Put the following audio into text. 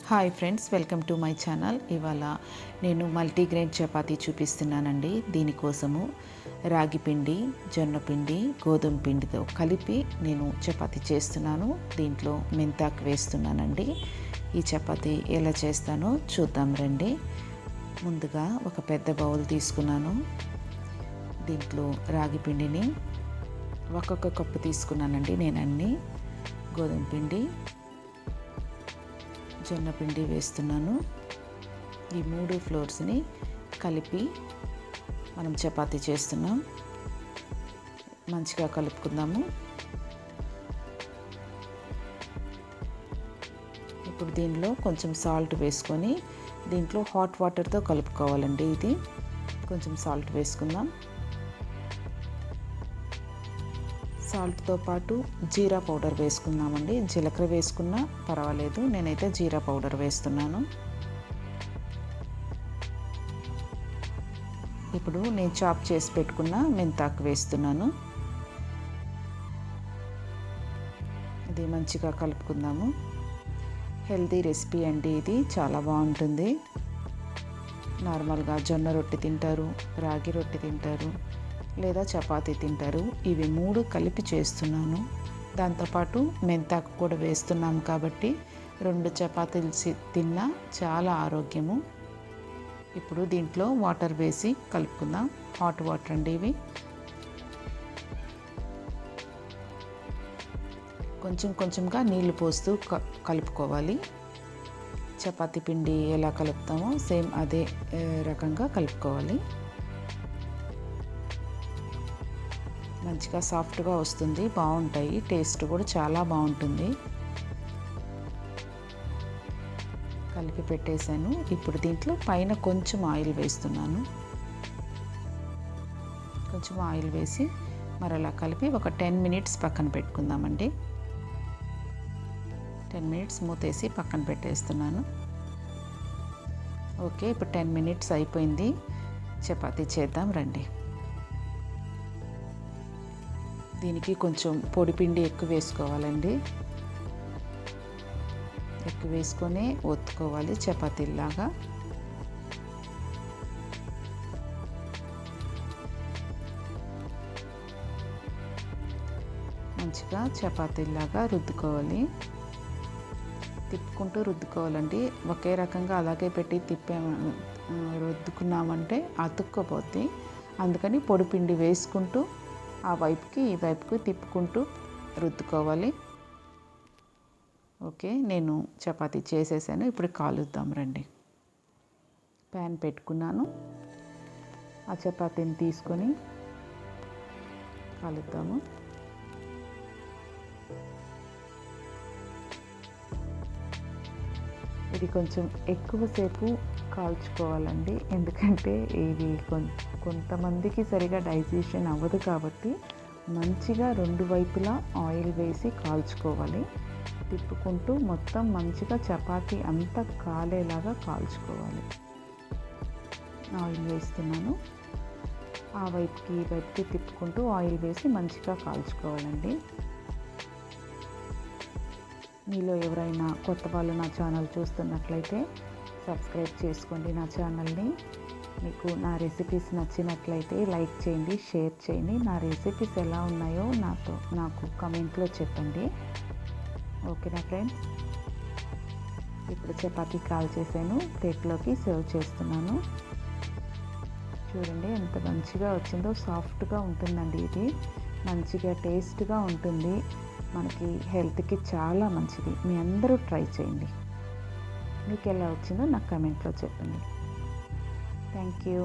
Hi friends, welcome to my channel. ఇవాళ నేను multigrain chapati చూపిస్తున్నానండి. దీనికోసము రాగి పిండి, జొన్న పిండి, గోధుమ పిండితో కలిపి నేను చపాతీ చేస్తున్నాను. దీంట్లో మెంతాకు వేస్తున్నానండి. ఈ చపాతీ ఎలా చేస్తానో చూద్దాం రండి. ముందుగా ఒక పెద్ద బౌల్ తీసుకున్నాను. దీంట్లో రాగి పిండిని ఒక్కొక్క కప్పు తీసుకున్నానండి నేను అన్నీ. గోధుమ పిండి, జొన్న పిండి వేస్తున్నాను. ఈ 3 ఫ్లోర్స్ని కలిపి మనం చపాతీ చేస్తున్నాం. మంచిగా కలుపుకుందాము. ఇప్పుడు దీనిలో కొంచెం సాల్ట్ వేసుకొని దీంట్లో హాట్ వాటర్తో కలుపుకోవాలండి. ఇది కొంచెం సాల్ట్ వేసుకుందాం. సాల్ట్తో పాటు జీరా పౌడర్ వేసుకుందామండి. జీలకర్ర వేసుకున్నా పర్వాలేదు, నేనైతే జీరా పౌడర్ వేస్తున్నాను. ఇప్పుడు నేను చాప్ చేసి పెట్టుకున్న మెంతాకు వేస్తున్నాను. ఇది మంచిగా కలుపుకుందాము. హెల్తీ రెసిపీ అండి, ఇది చాలా బాగుంటుంది. నార్మల్గా జొన్న రొట్టె తింటారు, రాగి రొట్టె తింటారు, లేదా చపాతీ తింటారు. ఇవి 3 కలిపి చేస్తున్నాను. దాంతోపాటు మెంతాకు కూడా వేస్తున్నాం కాబట్టి 2 చపాతీలు తిన్నా చాలా ఆరోగ్యము. ఇప్పుడు దీంట్లో వాటర్ వేసి కలుపుకుందాం. హాట్ వాటర్ అండి ఇవి. కొంచెం కొంచెంగా నీళ్లు పోస్తూ కలుపుకోవాలి. చపాతీ పిండి ఎలా కలుపుతామో సేమ్ అదే రకంగా కలుపుకోవాలి. మంచిగా సాఫ్ట్గా వస్తుంది, బాగుంటాయి. టేస్ట్ కూడా చాలా బాగుంటుంది. కలిపి పెట్టేశాను. ఇప్పుడు దీంట్లో పైన కొంచెం ఆయిల్ వేస్తున్నాను. కొంచెం ఆయిల్ వేసి మరలా కలిపి ఒక 10 మినిట్స్ పక్కన పెట్టుకుందామండి. 10 మినిట్స్ మూతేసి పక్కన పెట్టేస్తున్నాను. ఓకే, ఇప్పుడు 10 మినిట్స్ అయిపోయింది. చపాతీ చేద్దాం రండి. దీనికి కొంచెం పొడి పిండి ఎక్కువ వేసుకోవాలండి. ఎక్కువ వేసుకొని ఒత్తుకోవాలి చపాతీలాగా. మంచిగా చపాతీలాగా రుద్దుకోవాలి. తిప్పుకుంటూ రుద్దుకోవాలండి. ఒకే రకంగా అలాగే పెట్టి రుద్దుకున్నామంటే అతుక్కపోద్ది. అందుకని పొడి పిండి వేసుకుంటూ ఆ వైపుకి ఈ వైపుకి తిప్పుకుంటూ రుద్దుకోవాలి. ఓకే, నేను చపాతీ చేసేసాను. ఇప్పుడు కాలుద్దాం రండి. ప్యాన్ పెట్టుకున్నాను. ఆ చపాతీని తీసుకొని కాలుద్దాము. ఇది కొంచెం ఎక్కువసేపు కాల్చుకోవాలండి. ఎందుకంటే ఇది కొంతమందికి సరిగా డైజెషన్ అవ్వదు కాబట్టి మంచిగా 2 వైపులా ఆయిల్ వేసి కాల్చుకోవాలి. తిప్పుకుంటూ మొత్తం మంచిగా చపాతీ అంతా కాలేలాగా కాల్చుకోవాలి. ఆయిల్ వేస్తున్నాను. ఆ వైపుకి ఈ వైపుకి తిప్పుకుంటూ ఆయిల్ వేసి మంచిగా కాల్చుకోవాలండి. మీలో ఎవరైనా కొత్త వాళ్ళు నా ఛానల్ చూస్తున్నట్లయితే సబ్స్క్రైబ్ చేసుకోండి నా ఛానల్ని. మీకు నా రెసిపీస్ నచ్చినట్లయితే లైక్ చేయండి, షేర్ చేయండి. నా రెసిపీస్ ఎలా ఉన్నాయో నాకు కమెంట్లో చెప్పండి. ఓకేనా ఫ్రెండ్స్? ఇప్పుడు చపాతీ కాల్ చేశాను. ప్లేట్లోకి సర్వ్ చేస్తున్నాను. చూడండి ఎంత మంచిగా వచ్చిందో. సాఫ్ట్గా ఉంటుందండి. ఇది మంచిగా టేస్ట్గా ఉంటుంది. మనకి హెల్త్కి చాలా మంచిది. మీ అందరూ ట్రై చేయండి. మీకు ఎలా వచ్చిందో నాకు కమెంట్లో చెప్పండి. Thank you.